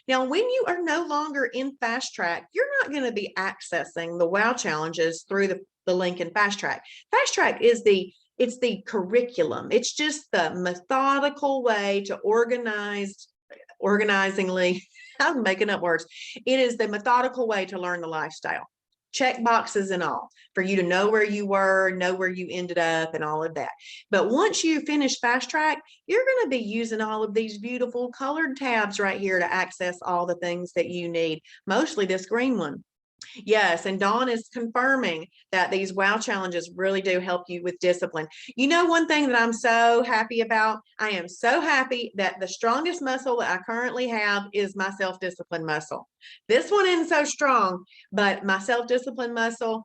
Now, when you are no longer in Fast Track, you're not going to be accessing the WOW challenges through the link in Fast Track. Fast Track is it's the curriculum. It's just the methodical way to organizingly, I'm making up words. It is the methodical way to learn the lifestyle. Check boxes and all, for you to know where you were, know where you ended up, and all of that. But once you finish Fast Track, you're going to be using all of these beautiful colored tabs right here to access all the things that you need, mostly this green one. Yes, and Dawn is confirming that these WOW challenges really do help you with discipline. You know, one thing that I'm so happy about, I am so happy that the strongest muscle that I currently have is my self-discipline muscle. This one isn't so strong, but my self-discipline muscle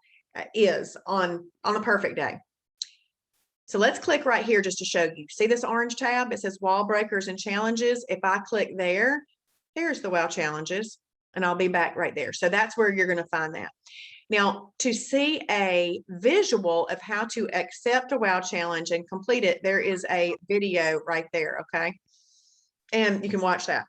is on a perfect day. So let's click right here just to show you. See this orange tab? It says Wall Breakers and Challenges. If I click there, There's the WOW challenges, and I'll be back right there. So that's where you're going to find that. Now, to see a visual of how to accept a WOW challenge and complete it, there is a video right there, okay? And you can watch that.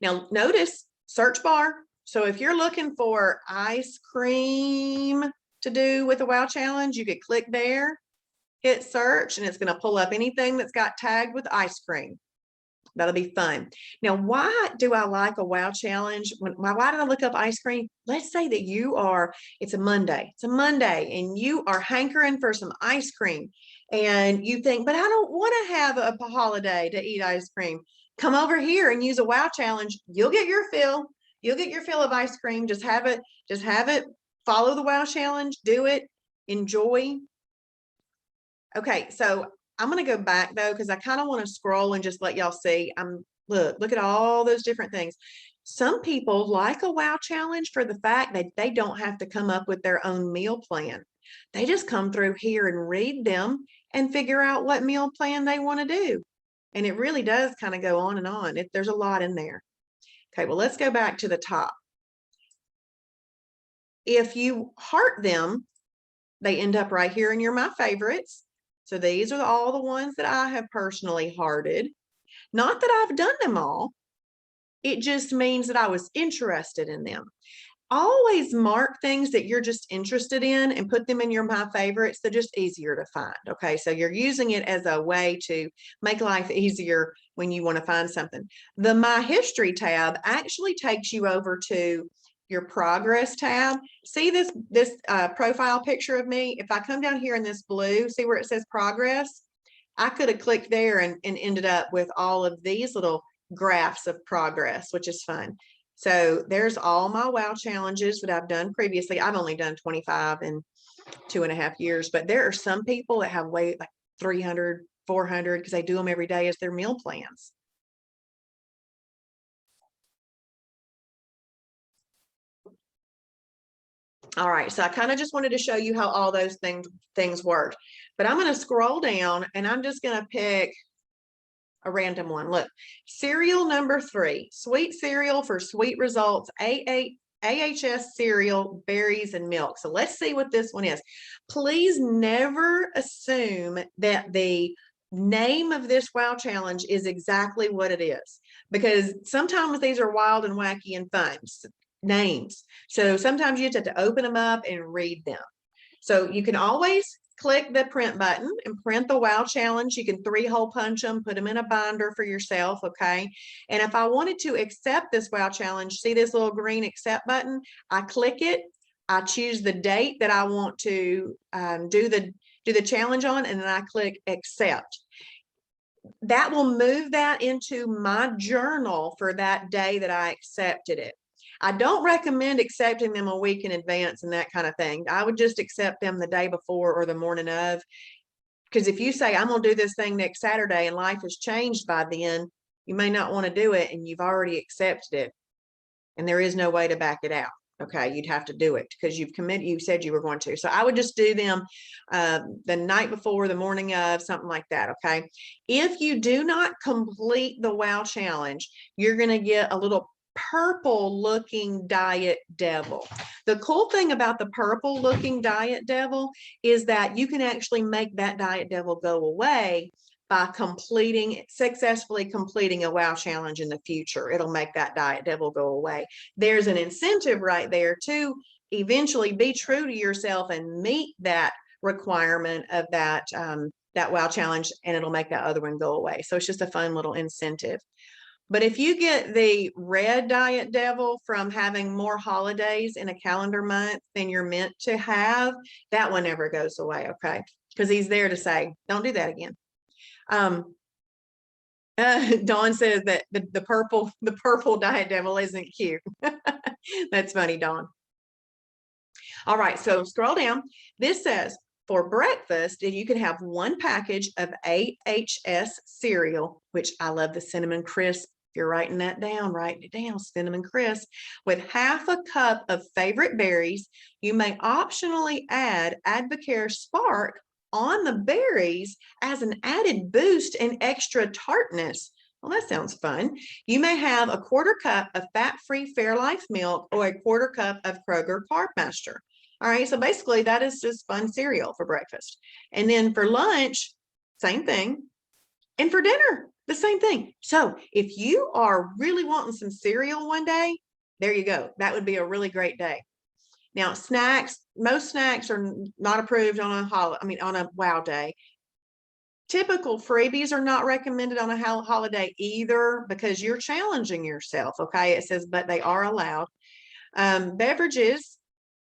Now, notice search bar. So if you're looking for ice cream to do with a WOW challenge, you could click there, hit search, and it's going to pull up anything that's got tagged with ice cream. That'll be fun. Now, why do I like a WOW challenge? Why did I look up ice cream? Let's say that it's a Monday. It's a Monday and you are hankering for some ice cream and you think, but I don't want to have a holiday to eat ice cream. Come over here and use a WOW challenge. You'll get your fill. You'll get your fill of ice cream. Just have it, follow the WOW challenge, do it, enjoy. Okay, so I'm going to go back though, because I kind of want to scroll and just let y'all see. Look at all those different things. Some people like a WOW challenge for the fact that they don't have to come up with their own meal plan. They just come through here and read them and figure out what meal plan they want to do. And it really does kind of go on and on. There's a lot in there. Okay, well, let's go back to the top. If you heart them, they end up right here in your My Favorites. So these are all the ones that I have personally hearted. Not that I've done them all. It just means that I was interested in them. Always mark things that you're just interested in and put them in your My Favorites. They're just easier to find. Okay, so you're using it as a way to make life easier when you want to find something. The My History tab actually takes you over to your Progress tab. See this profile picture of me? If I come down here in this blue, see where it says Progress? I could have clicked there and ended up with all of these little graphs of progress, which is fun. So there's all my WOW challenges that I've done previously. I've only done 25 in 2.5 years, but there are some people that have like 300, 400 because they do them every day as their meal plans. All right, so I kind of just wanted to show you how all those things work, but I'm going to scroll down and I'm just going to pick a random one. Look, cereal number 3, sweet cereal for sweet results, AHS cereal, berries and milk. So let's see what this one is. Please never assume that the name of this WOW challenge is exactly what it is, because sometimes these are wild and wacky and fun names. So sometimes you just have to open them up and read them. So you can always click the print button and print the WOW challenge. You can 3-hole punch them, put them in a binder for yourself, okay? And if I wanted to accept this WOW challenge, see this little green accept button? I click it, I choose the date that I want to do the challenge on, and then I click accept. That will move that into my journal for that day that I accepted it. I don't recommend accepting them a week in advance and that kind of thing. I would just accept them the day before or the morning of, because if you say, I'm going to do this thing next Saturday and life has changed by then, you may not want to do it and you've already accepted it and there is no way to back it out. Okay, you'd have to do it because you've committed, you said you were going to. So I would just do them the night before, the morning of, something like that. Okay, if you do not complete the WOW challenge, you're going to get a little purple looking diet devil. The cool thing about the purple looking diet devil is that you can actually make that diet devil go away by successfully completing a WOW challenge in the future. It'll make that diet devil go away. There's an incentive right there to eventually be true to yourself and meet that requirement of that WOW challenge, and it'll make that other one go away. So it's just a fun little incentive. But if you get the red diet devil from having more holidays in a calendar month than you're meant to have, that one never goes away, okay? Because he's there to say, don't do that again. Dawn says that the purple diet devil isn't cute. That's funny, Dawn. All right, so scroll down. This says, for breakfast, you can have 1 package of AHS cereal, which I love the Cinnamon Crisp. If you're writing that down, write it down, Cinnamon Crisp, with 1/2 cup of favorite berries. You may optionally add Advocare Spark on the berries as an added boost and extra tartness. Well, that sounds fun. You may have a quarter cup of fat-free Fairlife milk or a quarter cup of Kroger Carb Master. All right, so basically that is just fun cereal for breakfast. And then for lunch, same thing. And for dinner, the same thing. So if you are really wanting some cereal one day, there you go. That would be a really great day. Now, snacks, most snacks are not approved on on a wow day. Typical freebies are not recommended on a holiday either because you're challenging yourself. Okay, it says, but they are allowed. Beverages,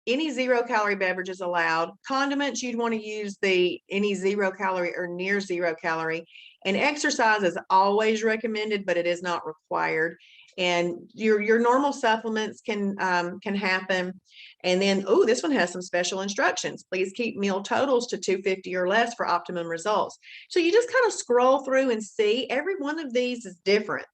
any 0-calorie beverages allowed. Condiments, you'd want to use any 0-calorie or near 0-calorie. And exercise is always recommended, but it is not required. And your normal supplements can happen. And then, oh, this one has some special instructions. Please keep meal totals to 250 or less for optimum results. So you just kind of scroll through and see every one of these is different.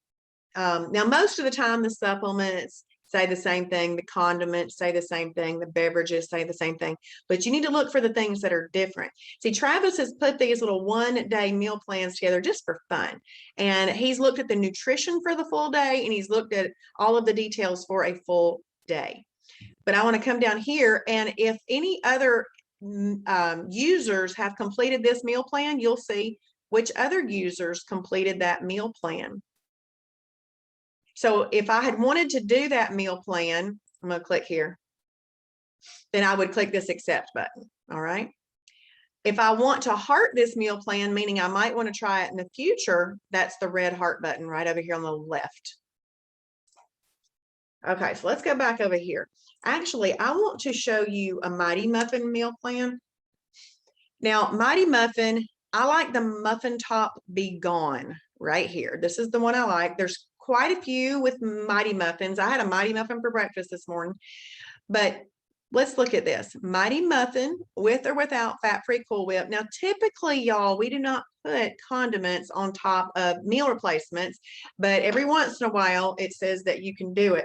Now, most of the time, the supplements say the same thing, the condiments say the same thing, the beverages say the same thing, but you need to look for the things that are different. See, Travis has put these little one-day meal plans together just for fun, and he's looked at the nutrition for the full day, and he's looked at all of the details for a full day. But I want to come down here, and if any other users have completed this meal plan, you'll see which other users completed that meal plan. So if I had wanted to do that meal plan, I'm going to click here, then I would click this accept button. All right. If I want to heart this meal plan, meaning I might want to try it in the future, that's the red heart button right over here on the left. Okay, so let's go back over here. Actually, I want to show you a Mighty Muffin meal plan. Now, Mighty Muffin, I like the muffin top be gone right here. This is the one I like. There's quite a few with Mighty Muffins. I had a Mighty Muffin for breakfast this morning, but let's look at this. Mighty Muffin with or without fat-free Cool Whip. Now, typically, y'all, we do not put condiments on top of meal replacements, but every once in a while, it says that you can do it.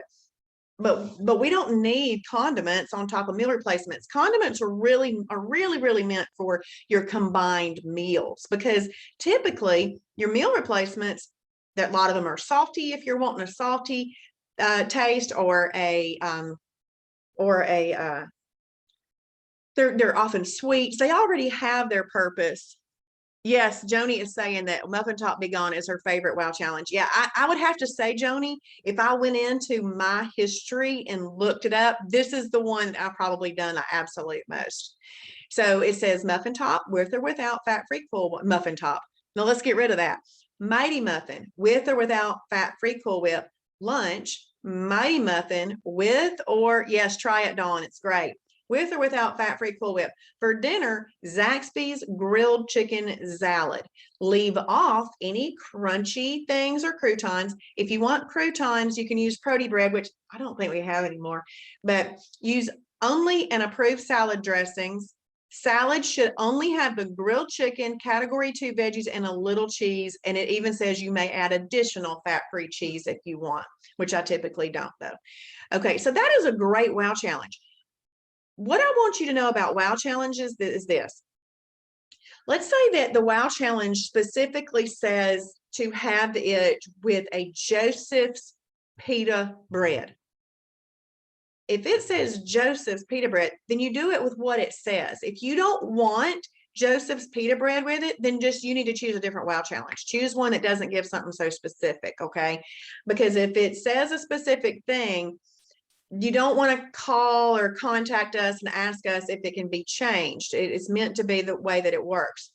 But we don't need condiments on top of meal replacements. Condiments are really meant for your combined meals, because typically your meal replacements, that a lot of them are salty if you're wanting a salty taste, or they're often sweet. They already have their purpose. Yes, Joni is saying that Muffin Top Be Gone is her favorite WOW challenge. Yeah, I would have to say, Joni, if I went into my history and looked it up, this is the one I've probably done the absolute most. So it says Muffin Top with or without fat-free Cool Muffin Top. Now let's get rid of that. Mighty Muffin with or without fat-free Cool Whip. Lunch, Mighty Muffin with or, yes, try it, Dawn. It's great. With or without fat-free Cool Whip. For dinner, Zaxby's grilled chicken salad. Leave off any crunchy things or croutons. If you want croutons, you can use Proti bread, which I don't think we have anymore, but use only an approved salad dressings. Salad should only have the grilled chicken, category 2 veggies, and a little cheese. And it even says you may add additional fat-free cheese if you want, which I typically don't, though. Okay, so that is a great WOW challenge. What I want you to know about WOW challenges is this. Let's say that the WOW challenge specifically says to have it with a Joseph's pita bread. If it says Joseph's pita bread, then you do it with what it says. If you don't want Joseph's pita bread with it, then you need to choose a different WOW challenge. Choose one that doesn't give something so specific, okay? Because if it says a specific thing, you don't want to call or contact us and ask us if it can be changed. It's meant to be the way that it works.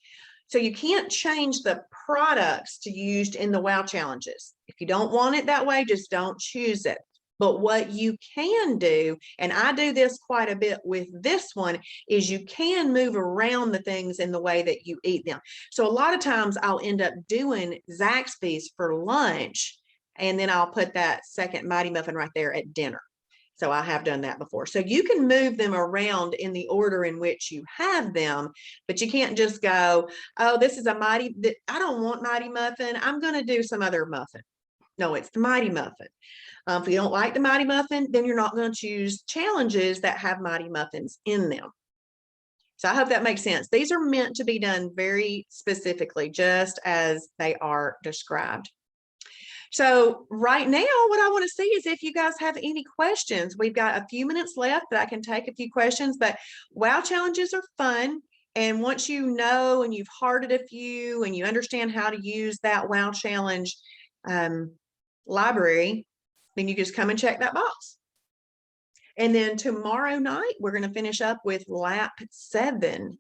So you can't change the products to used in the WOW challenges. If you don't want it that way, just don't choose it. But what you can do, and I do this quite a bit with this one, is you can move around the things in the way that you eat them. So a lot of times I'll end up doing Zaxby's for lunch, and then I'll put that second Mighty Muffin right there at dinner. So I have done that before. So you can move them around in the order in which you have them, but you can't just go, oh, this is a I don't want Mighty Muffin. I'm going to do some other muffin. No, it's the Mighty Muffin. If you don't like the Mighty Muffin, then you're not going to choose challenges that have Mighty Muffins in them. So I hope that makes sense. These are meant to be done very specifically, just as they are described. So right now, what I want to see is if you guys have any questions. We've got a few minutes left that I can take a few questions, but wow challenges are fun. And once you know and you've hearted a few and you understand how to use that wow challenge library, then you just come and check that box. And then tomorrow night, we're going to finish up with lap 7.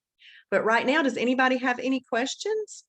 But right now, does anybody have any questions?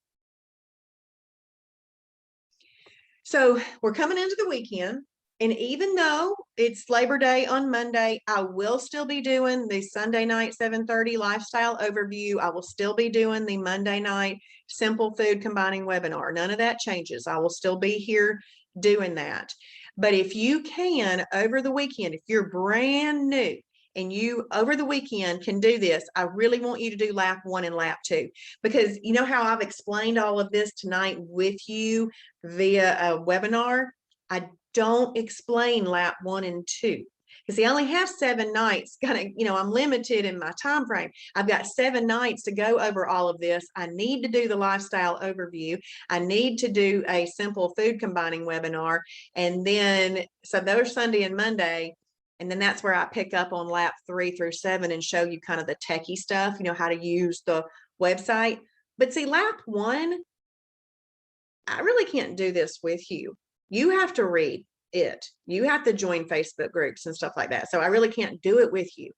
So we're coming into the weekend, and even though it's Labor Day on Monday, I will still be doing the Sunday night 7:30 lifestyle overview. I will still be doing the Monday night simple food combining webinar. None of that changes. I will still be here doing that. But if you can, over the weekend, if you're brand new and you over the weekend can do this, I really want you to do lap 1 and lap 2, because you know how I've explained all of this tonight with you via a webinar. I don't explain lap 1 and 2 because I only have 7 nights. I'm limited in my time frame. I've got 7 nights to go over all of this. I need to do the lifestyle overview. I need to do a simple food combining webinar. And then, so those Sunday and Monday, and then that's where I pick up on lap 3 through 7 and show you kind of the techie stuff, how to use the website. But see, lap 1, I really can't do this with you. You have to read it. You have to join Facebook groups and stuff like that. So I really can't do it with you.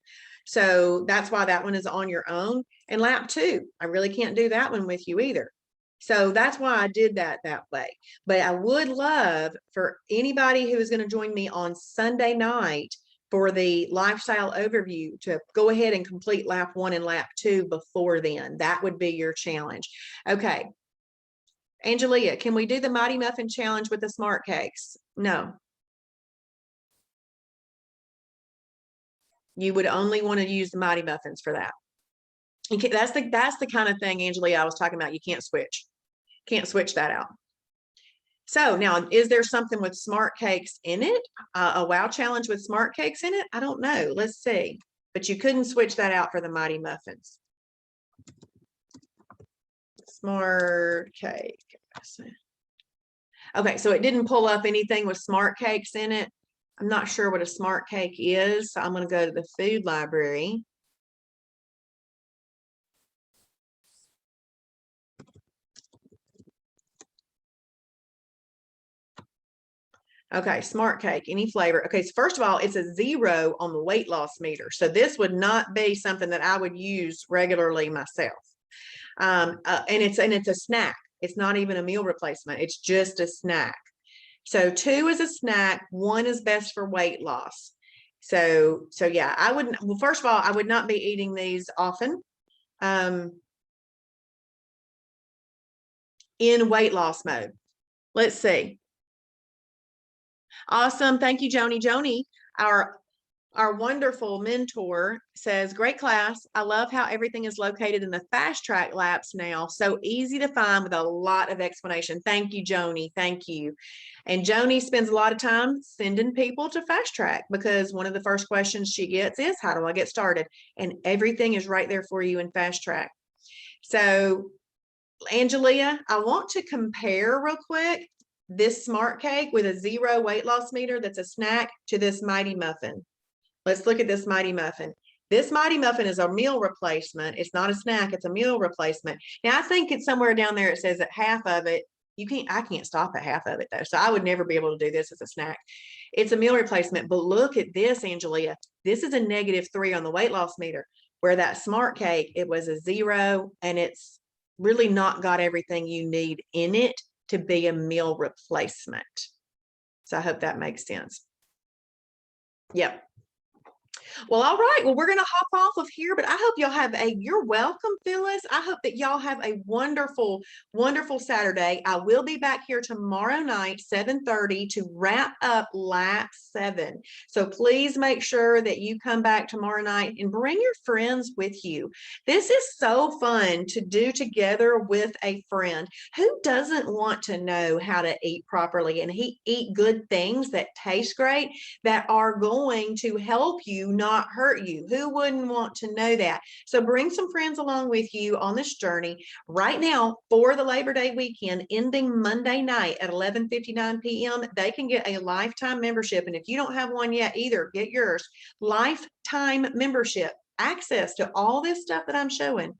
So that's why that one is on your own. And lap 2, I really can't do that one with you either. So that's why I did that way. But I would love for anybody who is going to join me on Sunday night for the lifestyle overview to go ahead and complete lap 1 and lap 2 before then. That would be your challenge. Okay. Angelia, can we do the Mighty Muffin Challenge with the Smart Cakes? No. You would only want to use the Mighty Muffins for that. That's the kind of thing, Angelia, I was talking about. You can't switch. Can't switch that out. So now, is there something with Smart Cakes in it? A wow challenge with Smart Cakes in it? I don't know. Let's see. But you couldn't switch that out for the Mighty Muffins. Smart Cake. Okay, so it didn't pull up anything with Smart Cakes in it. I'm not sure what a Smart Cake is, so I'm going to go to the food library. Okay, Smart Cake, any flavor. Okay, so first of all, it's a 0 on the weight loss meter. So this would not be something that I would use regularly myself. And it's a snack. It's not even a meal replacement. It's just a snack. So 2 is a snack. 1 is best for weight loss. So yeah, I wouldn't. Well, first of all, I would not be eating these often. In weight loss mode. Let's see. Awesome. Thank you, Joni. Joni, our wonderful mentor, says, great class. I love how everything is located in the fast track laps now. So easy to find with a lot of explanation. Thank you, Joni. Thank you. And Joni spends a lot of time sending people to fast track because one of the first questions she gets is, how do I get started? And everything is right there for you in fast track. So Angelia, I want to compare real quick this Smart Cake with a 0 weight loss meter that's a snack to this Mighty Muffin. Let's look at this Mighty Muffin. This Mighty Muffin is a meal replacement. It's not a snack, it's a meal replacement. Now, I think it's somewhere down there, it says that half of it, I can't stop at half of it though. So I would never be able to do this as a snack. It's a meal replacement, but look at this, Angelia. This is a -3 on the weight loss meter, where that Smart Cake, it was a 0, and it's really not got everything you need in it to be a meal replacement. So I hope that makes sense. Yep. Well, all right. Well, we're going to hop off of here, but I hope y'all have you're welcome, Phyllis. I hope that y'all have a wonderful, wonderful Saturday. I will be back here tomorrow night, 7:30, to wrap up lap 7. So please make sure that you come back tomorrow night and bring your friends with you. This is so fun to do together with a friend. Who doesn't want to know how to eat properly and eat good things that taste great, that are going to help you not hurt you. Who wouldn't want to know that? So bring some friends along with you on this journey right now for the Labor Day weekend, ending Monday night at 11:59 p.m. They can get a lifetime membership. And if you don't have one yet either, get yours. Lifetime membership, access to all this stuff that I'm showing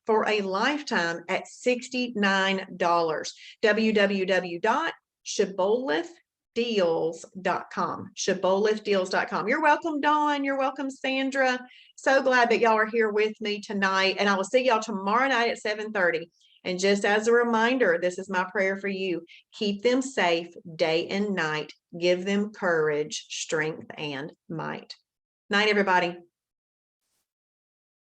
for a lifetime at $69. www.shibbolethdeals.com. Shibbolethdeals.com. You're welcome, Dawn. You're welcome, Sandra. So glad that y'all are here with me tonight. And I will see y'all tomorrow night at 7:30. And just as a reminder, this is my prayer for you. Keep them safe day and night. Give them courage, strength, and might. Night, everybody.